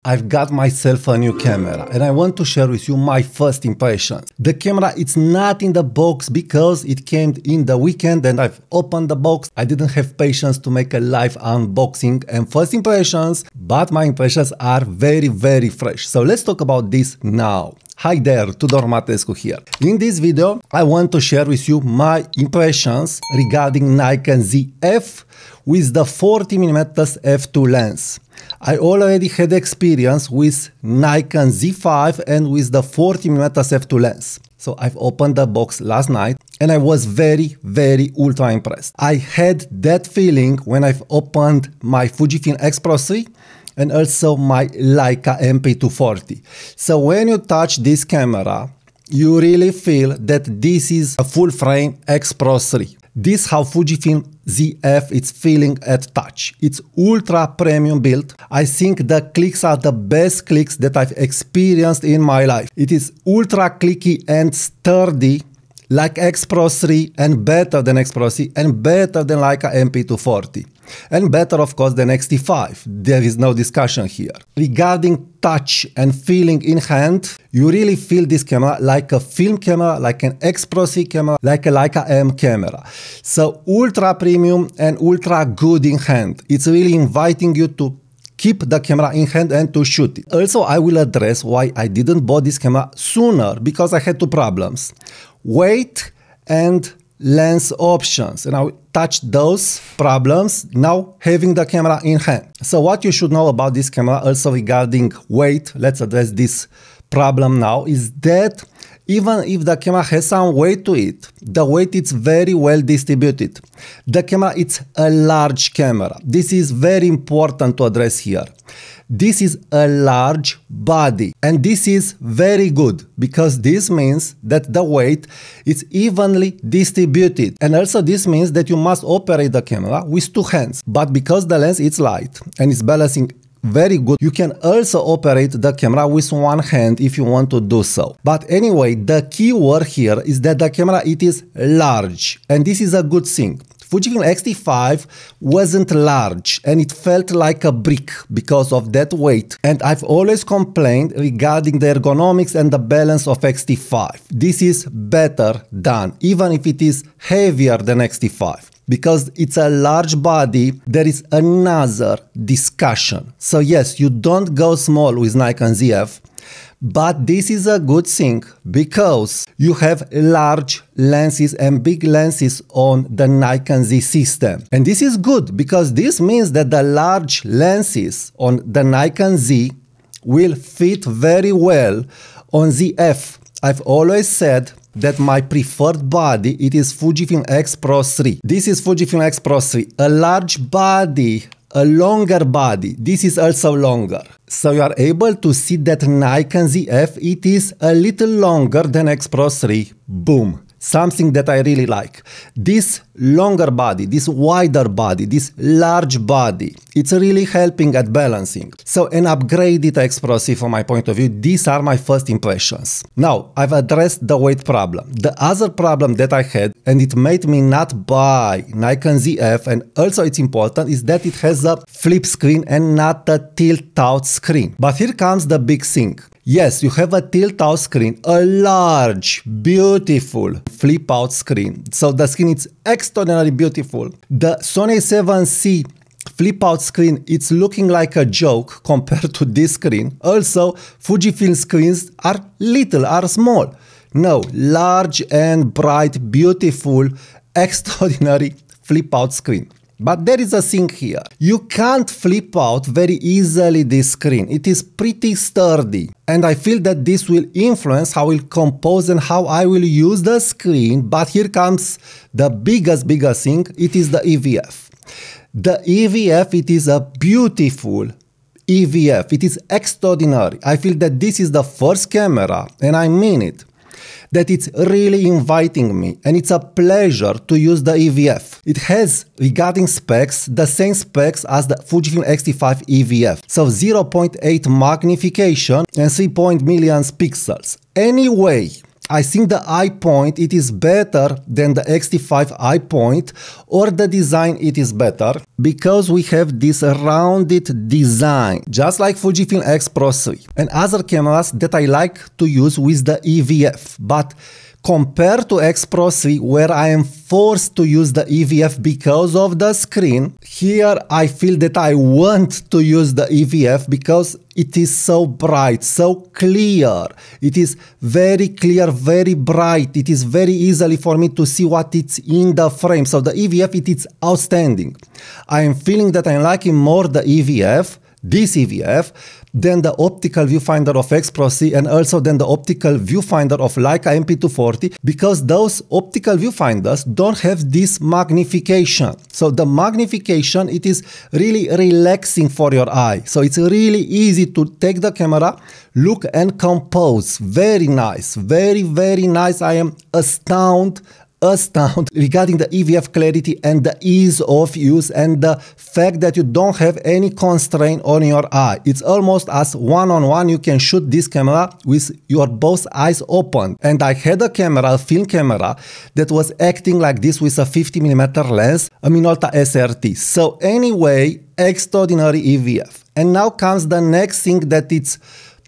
I've got myself a new camera and I want to share with you my first impressions. The camera is not in the box because it came in the weekend and I've opened the box. I didn't have patience to make a live unboxing and first impressions, but my impressions are very fresh. So let's talk about this now. Hi there, Tudor Matescu here. In this video, I want to share with you my impressions regarding Nikon ZF with the 40mm f2 lens. I already had experience with Nikon Z5 and with the 40mm f2 lens. So I've opened the box last night and I was very ultra impressed. I had that feeling when I've opened my Fujifilm X-Pro 3 and also my Leica MP240. So when you touch this camera, you really feel that this is a full frame X-Pro 3. This is how Fujifilm ZF is feeling at touch. It's ultra premium build. I think the clicks are the best clicks that I've experienced in my life. It is ultra clicky and sturdy like X-Pro 3 and better than X-Pro 3 and better than Leica MP240. And better of course than X-T5, there is no discussion here. Regarding touch and feeling in hand, you really feel this camera like a film camera, like an X-Pro 3 camera, like a Leica M camera. So ultra premium and ultra good in hand. It's really inviting you to keep the camera in hand and to shoot it. Also, I will address why I didn't buy this camera sooner, because I had two problems: weight and lens options, and I will touch those problems now having the camera in hand. So what you should know about this camera also regarding weight, let's address this problem now, is that even if the camera has some weight to it, the weight is very well distributed. The camera is a large camera. This is very important to address here. This is a large body and this is very good because this means that the weight is evenly distributed, and also this means that you must operate the camera with two hands. But because the lens is light and it's balancing very good, you can also operate the camera with one hand if you want to do so. But anyway, the key word here is that the camera, it is large, and this is a good thing. Fujifilm X-T5 wasn't large and it felt like a brick because of that weight. And I've always complained regarding the ergonomics and the balance of X-T5. This is better done, even if it is heavier than X-T5. Because it's a large body, there is another discussion. So yes, you don't go small with Nikon ZF, but this is a good thing because you have large lenses and big lenses on the Nikon Z system. And this is good because this means that the large lenses on the Nikon Z will fit very well on ZF. I've always said that my preferred body, it is Fujifilm X-Pro 3. This is Fujifilm X-Pro 3, a large body, a longer body. This is also longer. So you are able to see that Nikon ZF, it is a little longer than X-Pro 3. Boom. Something that I really like. This longer body, this wider body, this large body, it's really helping at balancing. So an upgraded X-Pro 3 from my point of view, these are my first impressions. Now, I've addressed the weight problem. The other problem that I had, and it made me not buy Nikon ZF, and also it's important, is that it has a flip screen and not a tilt-out screen. But here comes the big thing. Yes, you have a tilt-out screen, a large, beautiful flip-out screen. So the screen is extraordinarily beautiful. The Sony 7C flip-out screen, it's looking like a joke compared to this screen. Also, Fujifilm screens are little, are small. No, large and bright, beautiful, extraordinary flip-out screen. But there is a thing here. You can't flip out very easily this screen. It is pretty sturdy. And I feel that this will influence how I will compose and how I will use the screen. But here comes the biggest thing. It is the EVF. The EVF, it is a beautiful EVF. It is extraordinary. I feel that this is the first camera, and I mean it, that it's really inviting me, and it's a pleasure to use the EVF. It has, regarding specs, the same specs as the Fujifilm X-T5 EVF. So 0.8 magnification and 3 million pixels. Anyway, I think the eye point, it is better than the X-T5 eye point, or the design, it is better because we have this rounded design, just like Fujifilm X Pro 3 and other cameras that I like to use with the EVF. But compared to X Pro 3, where I am forced to use the EVF because of the screen, here I feel that I want to use the EVF because it is so bright, so clear. It is very clear, very bright. It is very easily for me to see what it's in the frame. So the EVF, it is outstanding. I am feeling that I'm liking more the EVF, this EVF, than the optical viewfinder of X Pro 3 and also than the optical viewfinder of Leica MP240, because those optical viewfinders don't have this magnification. So the magnification, it is really relaxing for your eye. So it's really easy to take the camera, look and compose. Very nice, very, very nice. I am astounded regarding the EVF clarity and the ease of use and the fact that you don't have any constraint on your eye. It's almost as one-on-one. You can shoot this camera with your both eyes open. And I had a camera, a film camera, that was acting like this with a 50mm lens, a Minolta SRT. So anyway, extraordinary EVF. And now comes the next thing that it's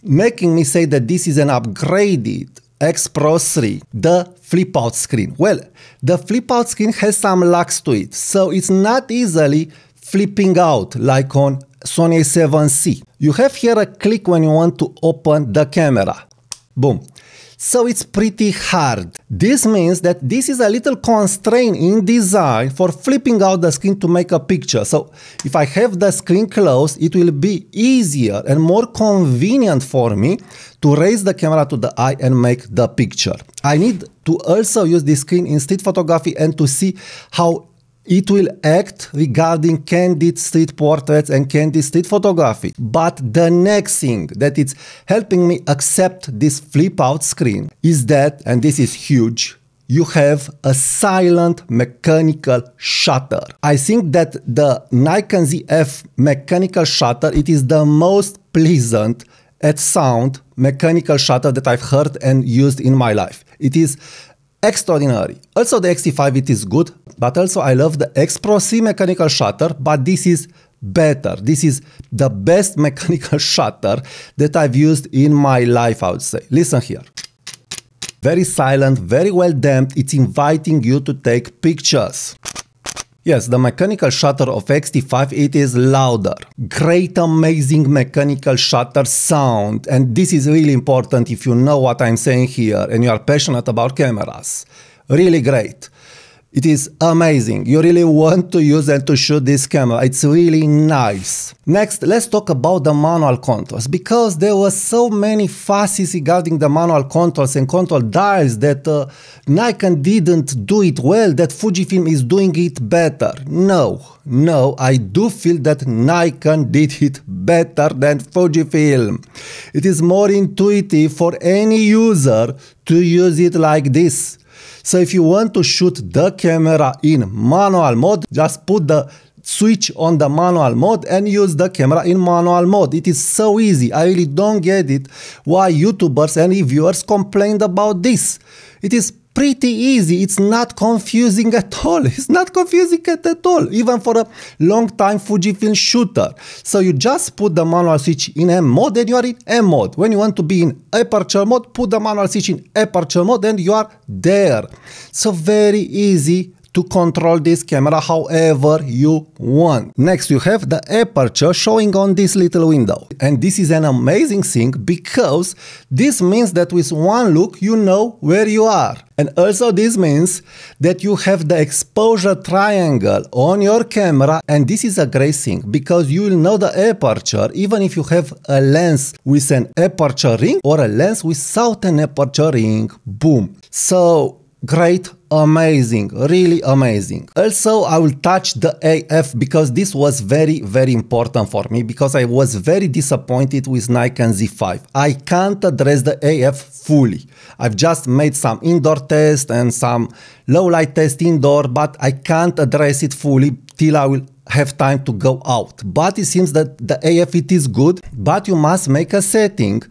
making me say that this is an upgraded X Pro 3, the flip out screen. Well, the flip out screen has some locks to it, so it's not easily flipping out like on Sony A7C. You have here a click when you want to open the camera. Boom. So it's pretty hard. This means that this is a little constraint in design for flipping out the screen to make a picture. So if I have the screen closed, it will be easier and more convenient for me to raise the camera to the eye and make the picture. I need to also use this screen in street photography and to see how it will act regarding candid street portraits and candid street photography. But the next thing that is helping me accept this flip out screen is that, and this is huge, you have a silent mechanical shutter. I think that the Nikon ZF mechanical shutter, it is the most pleasant at sound mechanical shutter that I've heard and used in my life. It is extraordinary. Also the X-T5, it is good, but also I love the X Pro 3 mechanical shutter, but this is better. This is the best mechanical shutter that I've used in my life, I would say. Listen here. Very silent, very well damped. It's inviting you to take pictures. Yes, the mechanical shutter of X-T5, it is louder. Great, amazing mechanical shutter sound. And this is really important if you know what I'm saying here and you are passionate about cameras. Really great. It is amazing. You really want to use and to shoot this camera. It's really nice. Next, let's talk about the manual controls, because there were so many fusses regarding the manual controls and control dials that Nikon didn't do it well, that Fujifilm is doing it better. No, I do feel that Nikon did it better than Fujifilm. It is more intuitive for any user to use it like this. So if you want to shoot the camera in manual mode, just put the switch on the manual mode and use the camera in manual mode. It is so easy. I really don't get it why YouTubers and reviewers complained about this. It is pretty easy. It's not confusing at all. It's not confusing at all, even for a long time Fujifilm shooter. So you just put the manual switch in M mode and you are in M mode. When you want to be in aperture mode, put the manual switch in aperture mode and you are there. So very easy to control this camera however you want. Next, you have the aperture showing on this little window. And this is an amazing thing because this means that with one look you know where you are. And also this means that you have the exposure triangle on your camera, and this is a great thing because you will know the aperture even if you have a lens with an aperture ring or a lens without an aperture ring. Boom. So great, amazing, really amazing. Also, I will touch the AF because this was very, very important for me because I was very disappointed with Nikon Z5. I can't address the AF fully. I've just made some indoor tests and some low light test indoor, but I can't address it fully till I will have time to go out. But it seems that the AF it is good, but you must make a setting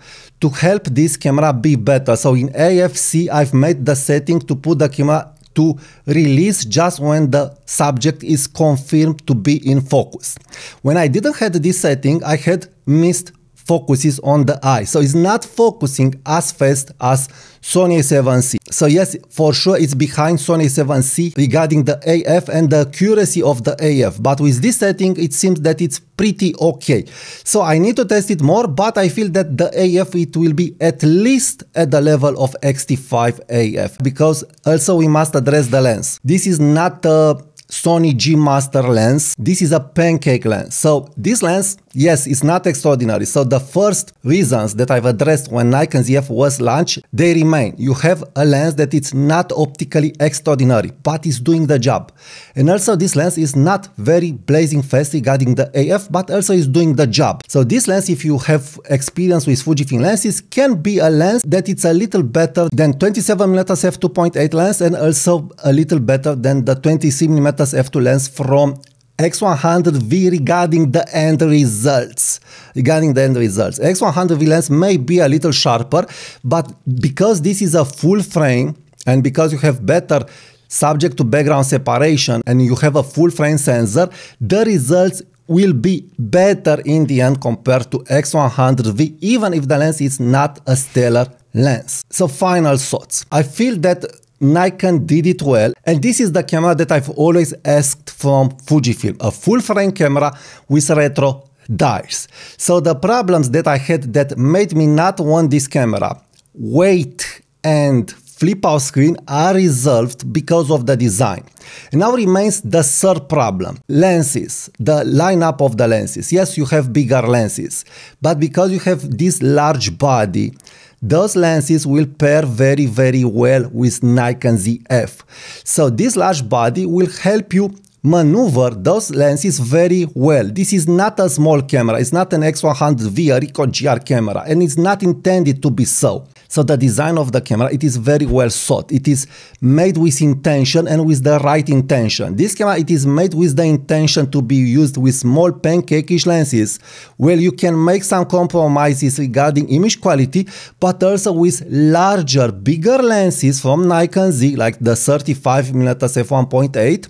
to help this camera be better. So in AFC I've made the setting to put the camera to release just when the subject is confirmed to be in focus. When I didn't have this setting, I had missed focuses on the eye. So it's not focusing as fast as Sony A7C. So yes, for sure it's behind Sony A7C regarding the AF and the accuracy of the AF. But with this setting, it seems that it's pretty okay. So I need to test it more, but I feel that the AF, it will be at least at the level of X-T5 AF, because also we must address the lens. This is not a Sony G Master lens, this is a pancake lens. So this lens, yes, it's not extraordinary. So the first reasons that I've addressed when Nikon ZF was launched, they remain. You have a lens that it's not optically extraordinary, but it's doing the job. And also this lens is not very blazing fast regarding the AF, but also is doing the job. So this lens, if you have experience with Fujifilm lenses, can be a lens that it's a little better than 27mm f2.8 lens, and also a little better than the 26mm f2 lens from X100V regarding the end results. X100V lens may be a little sharper, but because this is a full frame and because you have better subject to background separation and you have a full frame sensor, the results will be better in the end compared to X100V, even if the lens is not a stellar lens. So final thoughts. I feel that Nikon did it well, and this is the camera that I've always asked from Fujifilm, a full frame camera with retro dials. So the problems that I had that made me not want this camera, weight and flip out screen, are resolved because of the design. And now remains the third problem, lenses, the lineup of the lenses. Yes, you have bigger lenses, but because you have this large body, those lenses will pair very, very well with Nikon ZF. So this large body will help you maneuver those lenses very well. This is not a small camera, it's not an X100V, a Ricoh GR camera, and it's not intended to be so. So the design of the camera, it is very well thought. It is made with intention and with the right intention. This camera, it is made with the intention to be used with small pancake-ish lenses, where you can make some compromises regarding image quality, but also with larger, bigger lenses from Nikon Z, like the 35mm f1.8,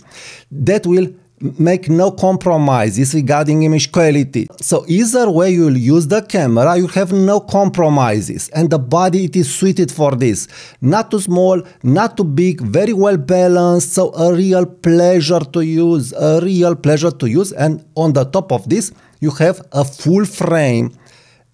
that will make no compromises regarding image quality. So either way you will use the camera, you have no compromises, and the body, it is suited for this. Not too small, not too big, very well balanced, so a real pleasure to use, and on the top of this you have a full frame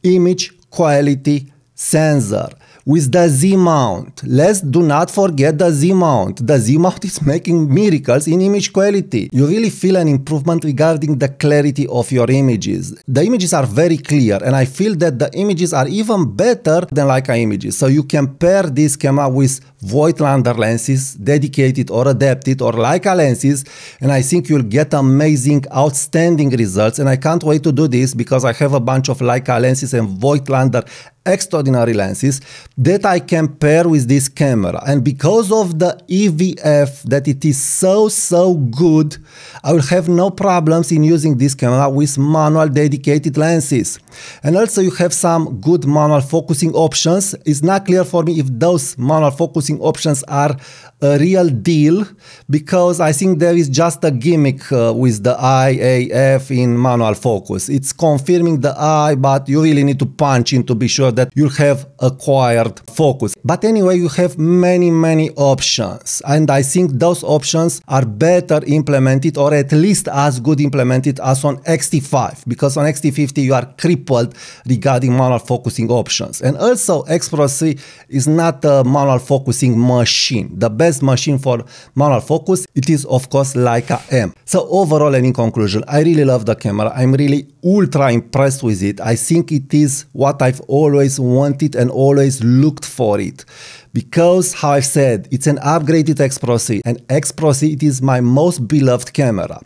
image quality sensor with the Z mount. Let's do not forget the Z mount. The Z mount is making miracles in image quality. You really feel an improvement regarding the clarity of your images. The images are very clear, and I feel that the images are even better than Leica images. So you can pair this camera with Voigtlander lenses, dedicated or adapted, or Leica lenses, and I think you'll get amazing, outstanding results. And I can't wait to do this because I have a bunch of Leica lenses and Voigtlander extraordinary lenses that I can pair with this camera. And because of the EVF, that it is so good, I will have no problems in using this camera with manual dedicated lenses. And also you have some good manual focusing options. It's not clear for me if those manual focusing options are a real deal, because I think there is just a gimmick with the IAF in manual focus. It's confirming the eye, but you really need to punch in to be sure that you have acquired focus. But anyway, you have many options, and I think those options are better implemented, or at least as good implemented as on X-T5, because on X-T50 you are crippled regarding manual focusing options. And also X Pro 3 is not a manual focusing machine. The best machine for manual focus, it is of course Leica M. So overall and in conclusion, I really love the camera. I'm really ultra impressed with it. I think it is what I've always wanted and always looked for it, because how I've said, it's an upgraded X Pro 3, and X Pro 3, it is my most beloved camera.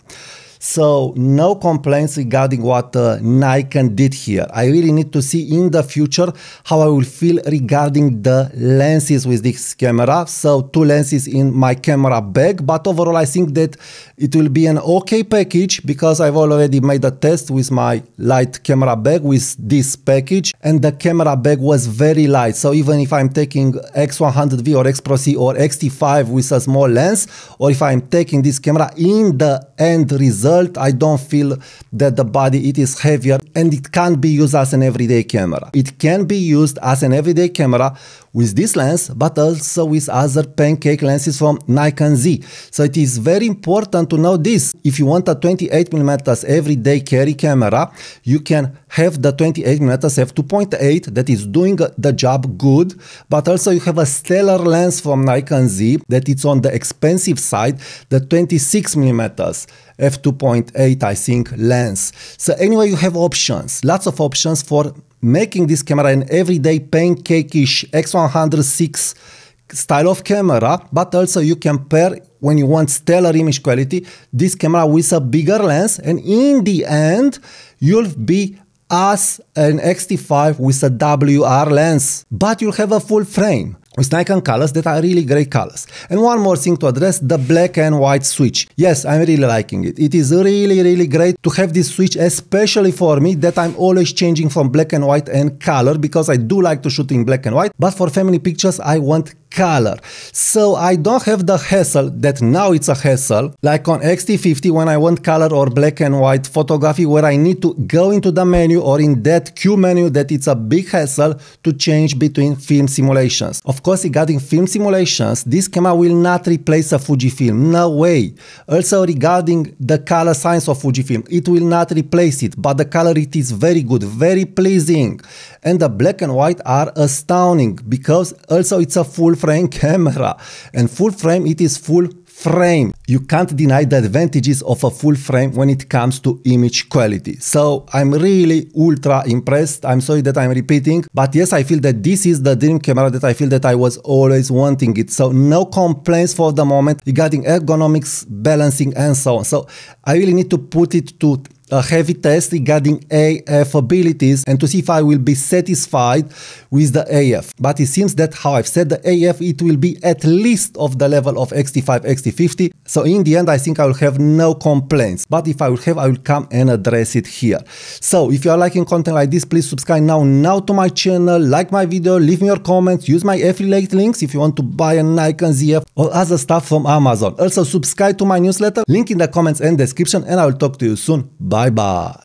So no complaints regarding what Nikon did here. I really need to see in the future how I will feel regarding the lenses with this camera. So 2 lenses in my camera bag, but overall I think that it will be an okay package because I've already made a test with my light camera bag with this package, and the camera bag was very light. So even if I'm taking X100V or X Pro C or X-T5 with a small lens, or if I'm taking this camera, in the end result I don't feel that the body it is heavier, and it can't be used as an everyday camera. It can be used as an everyday camera with this lens, but also with other pancake lenses from Nikon Z. So it is very important to know this. If you want a 28mm everyday carry camera, you can have the 28mm f2.8 that is doing the job good, but also you have a stellar lens from Nikon Z that it's on the expensive side, the 26mm f2.8 I think lens. So anyway, you have options, lots of options for making this camera an everyday pancake-ish X106 style of camera, but also you can pair, when you want stellar image quality, this camera with a bigger lens, and in the end you'll be as an X-T5 with a WR lens, but you'll have a full frame with Nikon colors that are really great colors. And one more thing to address, the black and white switch. Yes, I'm really liking it. It is really great to have this switch, especially for me that I'm always changing from black and white and color, because I do like to shoot in black and white, but for family pictures I want color. So I don't have the hassle that now it's a hassle, like on X-T50 when I want color or black and white photography, where I need to go into the menu or in that Q menu that it's a big hassle to change between film simulations. Of course, regarding film simulations, this camera will not replace a Fujifilm, no way. Also regarding the color science of Fujifilm, it will not replace it, but the color it is very good, very pleasing. And the black and white are astounding because also it's a full frame camera, and full frame it is full frame. You can't deny the advantages of a full frame when it comes to image quality. So I'm really ultra impressed. I'm sorry that I'm repeating, but yes, I feel that this is the dream camera that I feel that I was always wanting it. So no complaints for the moment regarding ergonomics, balancing and so on. So I really need to put it to a heavy test regarding AF abilities and to see if I will be satisfied with the AF. But it seems that how I've said the AF, it will be at least of the level of X-T5, X-T50. So in the end, I think I will have no complaints. But if I will have, I will come and address it here. So if you are liking content like this, please subscribe now to my channel, like my video, leave me your comments, use my affiliate links if you want to buy a Nikon ZF or other stuff from Amazon. Also subscribe to my newsletter, link in the comments and description, and I will talk to you soon. Bye bye.